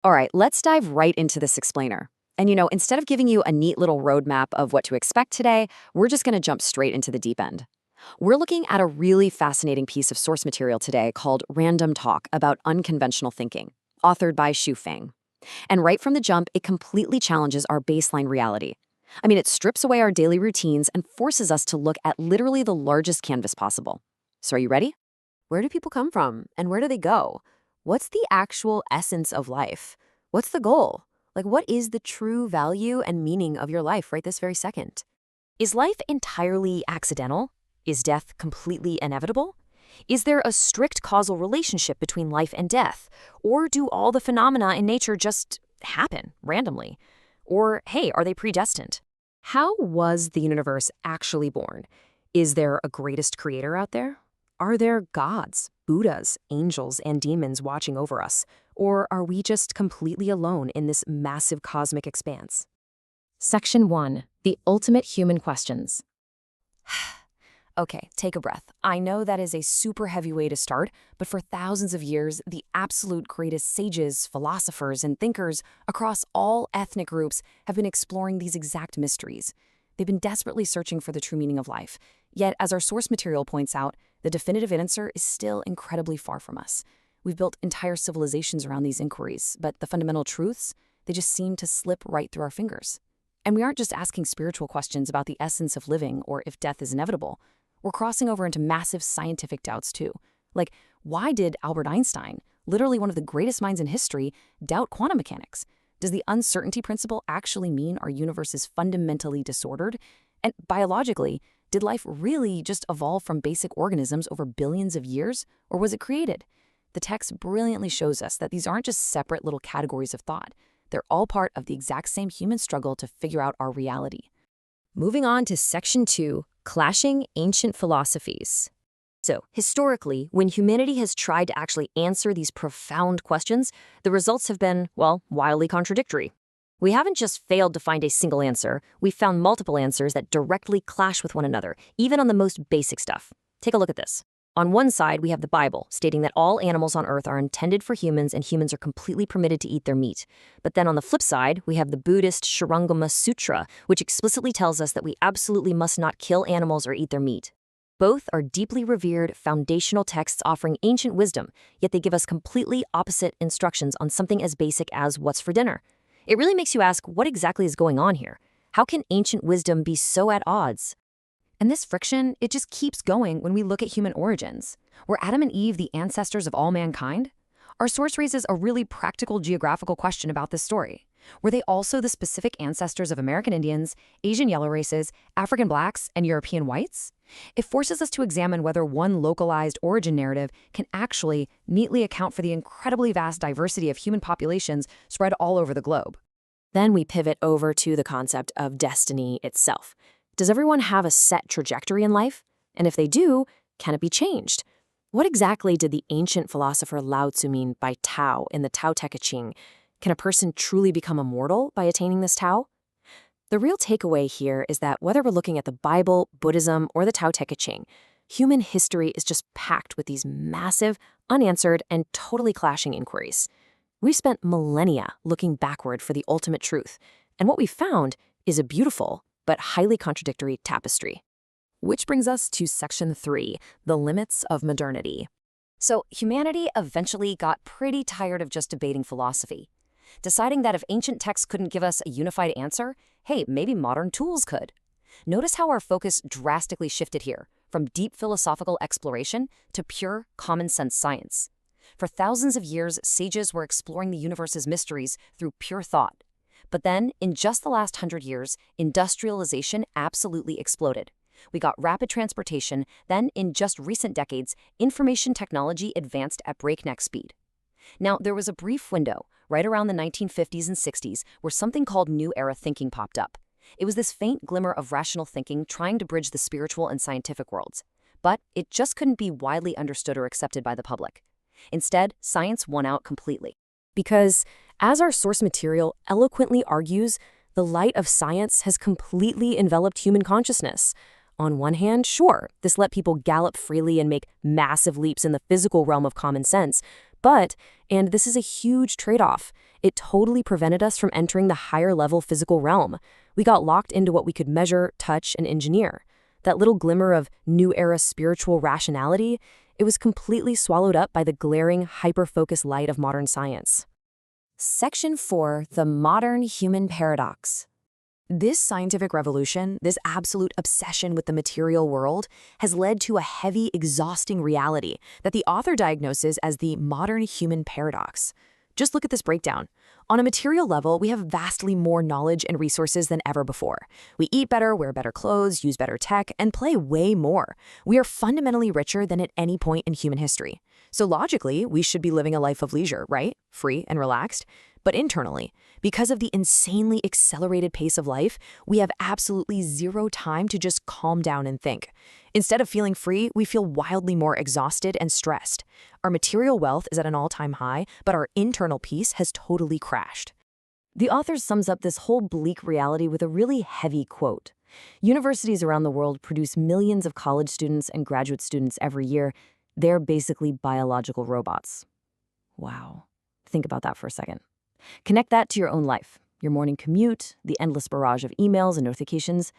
All right, let's dive right into this explainer. And instead of giving you a neat little roadmap of what to expect today, we're just going to jump straight into the deep end. We're looking at a really fascinating piece of source material today called Random Talk about Unconventional Thinking, authored by Xu Feng. And right from the jump, it completely challenges our baseline reality. I mean, it strips away our daily routines and forces us to look at literally the largest canvas possible. So are you ready? Where do people come from and where do they go? What's the actual essence of life? What's the goal? Like, what is the true value and meaning of your life right this very second? Is life entirely accidental? Is death completely inevitable? Is there a strict causal relationship between life and death? Or do all the phenomena in nature just happen randomly? Or, hey, are they predestined? How was the universe actually born? Is there a greatest creator out there? Are there gods, Buddhas, angels, and demons watching over us? Or are we just completely alone in this massive cosmic expanse? Section 1. The Ultimate Human Questions. Okay, take a breath. I know that is a super heavy way to start, but for thousands of years, the absolute greatest sages, philosophers, and thinkers across all ethnic groups have been exploring these exact mysteries. They've been desperately searching for the true meaning of life. Yet, as our source material points out, the definitive answer is still incredibly far from us. We've built entire civilizations around these inquiries, but the fundamental truths, they just seem to slip right through our fingers. And we aren't just asking spiritual questions about the essence of living or if death is inevitable. We're crossing over into massive scientific doubts too. Like, why did Albert Einstein, literally one of the greatest minds in history, doubt quantum mechanics? Does the uncertainty principle actually mean our universe is fundamentally disordered? And biologically, did life really just evolve from basic organisms over billions of years, or was it created? The text brilliantly shows us that these aren't just separate little categories of thought. They're all part of the exact same human struggle to figure out our reality. Moving on to Section 2, Clashing Ancient Philosophies. So, historically, when humanity has tried to actually answer these profound questions, the results have been, well, wildly contradictory. We haven't just failed to find a single answer, we've found multiple answers that directly clash with one another, even on the most basic stuff. Take a look at this. On one side, we have the Bible, stating that all animals on Earth are intended for humans and humans are completely permitted to eat their meat. But then on the flip side, we have the Buddhist Shurangama Sutra, which explicitly tells us that we absolutely must not kill animals or eat their meat. Both are deeply revered, foundational texts offering ancient wisdom, yet they give us completely opposite instructions on something as basic as what's for dinner. It really makes you ask, what exactly is going on here? How can ancient wisdom be so at odds? And this friction, it just keeps going when we look at human origins. Were Adam and Eve the ancestors of all mankind? Our source raises a really practical geographical question about this story. Were they also the specific ancestors of American Indians, Asian yellow races, African blacks, and European whites? It forces us to examine whether one localized origin narrative can actually neatly account for the incredibly vast diversity of human populations spread all over the globe. Then we pivot over to the concept of destiny itself. Does everyone have a set trajectory in life? And if they do, can it be changed? What exactly did the ancient philosopher Lao Tzu mean by Tao in the Tao Te Ching? Can a person truly become immortal by attaining this Tao? The real takeaway here is that whether we're looking at the Bible, Buddhism, or the Tao Te Ching, human history is just packed with these massive, unanswered, and totally clashing inquiries. We've spent millennia looking backward for the ultimate truth, and what we found is a beautiful but highly contradictory tapestry. Which brings us to Section 3, the limits of modernity. So humanity eventually got pretty tired of just debating philosophy, deciding that if ancient texts couldn't give us a unified answer, hey, maybe modern tools could. Notice how our focus drastically shifted here, from deep philosophical exploration to pure common sense science. For thousands of years, sages were exploring the universe's mysteries through pure thought. But then, in just the last 100 years, industrialization absolutely exploded. We got rapid transportation, then in just recent decades, information technology advanced at breakneck speed. Now, there was a brief window, right around the 1950s and 60s, where something called New Era thinking popped up. It was this faint glimmer of rational thinking trying to bridge the spiritual and scientific worlds. But it just couldn't be widely understood or accepted by the public. Instead, science won out completely. Because, as our source material eloquently argues, the light of science has completely enveloped human consciousness. On one hand, sure, this let people gallop freely and make massive leaps in the physical realm of common sense, But, and this is a huge trade-off, it totally prevented us from entering the higher-level physical realm. We got locked into what we could measure, touch, and engineer. That little glimmer of new-era spiritual rationality, it was completely swallowed up by the glaring, hyper-focused light of modern science. Section 4, the modern human paradox. This scientific revolution, this absolute obsession with the material world, has led to a heavy, exhausting reality that the author diagnoses as the modern human paradox. Just look at this breakdown. On a material level, we have vastly more knowledge and resources than ever before. We eat better, wear better clothes, use better tech, and play way more. We are fundamentally richer than at any point in human history. So logically, we should be living a life of leisure, right? Free and relaxed. But internally, because of the insanely accelerated pace of life, we have absolutely zero time to just calm down and think. Instead of feeling free, we feel wildly more exhausted and stressed. Our material wealth is at an all-time high, but our internal peace has totally crashed. The author sums up this whole bleak reality with a really heavy quote. Universities around the world produce millions of college students and graduate students every year. They're basically biological robots. Wow. Think about that for a second. Connect that to your own life, your morning commute, the endless barrage of emails and notifications.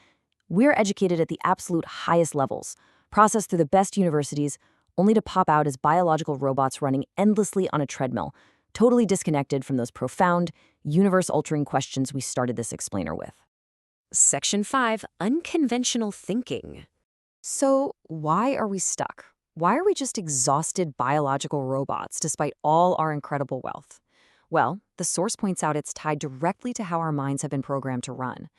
We're educated at the absolute highest levels, processed through the best universities, only to pop out as biological robots running endlessly on a treadmill, totally disconnected from those profound, universe-altering questions we started this explainer with. Section 5, Unconventional Thinking. So, why are we stuck? Why are we just exhausted biological robots despite all our incredible wealth? Well, the source points out it's tied directly to how our minds have been programmed to run.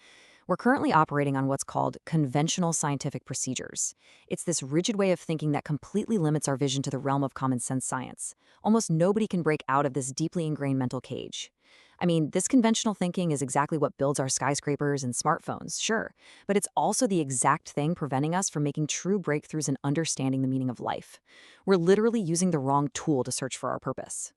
We're currently operating on what's called conventional scientific procedures. It's this rigid way of thinking that completely limits our vision to the realm of common sense science. Almost nobody can break out of this deeply ingrained mental cage. I mean, this conventional thinking is exactly what builds our skyscrapers and smartphones, sure, but it's also the exact thing preventing us from making true breakthroughs in understanding the meaning of life. We're literally using the wrong tool to search for our purpose.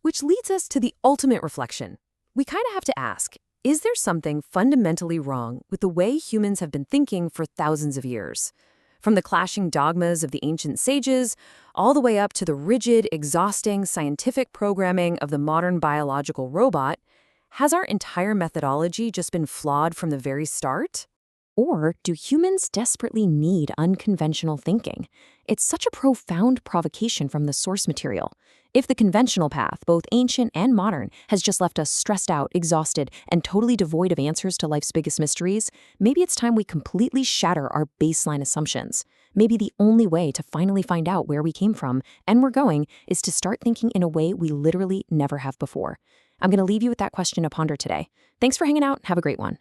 Which leads us to the ultimate reflection. We kind of have to ask, is there something fundamentally wrong with the way humans have been thinking for thousands of years? From the clashing dogmas of the ancient sages, all the way up to the rigid, exhausting scientific programming of the modern biological robot, has our entire methodology just been flawed from the very start? Or do humans desperately need unconventional thinking? It's such a profound provocation from the source material. If the conventional path, both ancient and modern, has just left us stressed out, exhausted, and totally devoid of answers to life's biggest mysteries, maybe it's time we completely shatter our baseline assumptions. Maybe the only way to finally find out where we came from and we're going is to start thinking in a way we literally never have before. I'm going to leave you with that question to ponder today. Thanks for hanging out. Have a great one.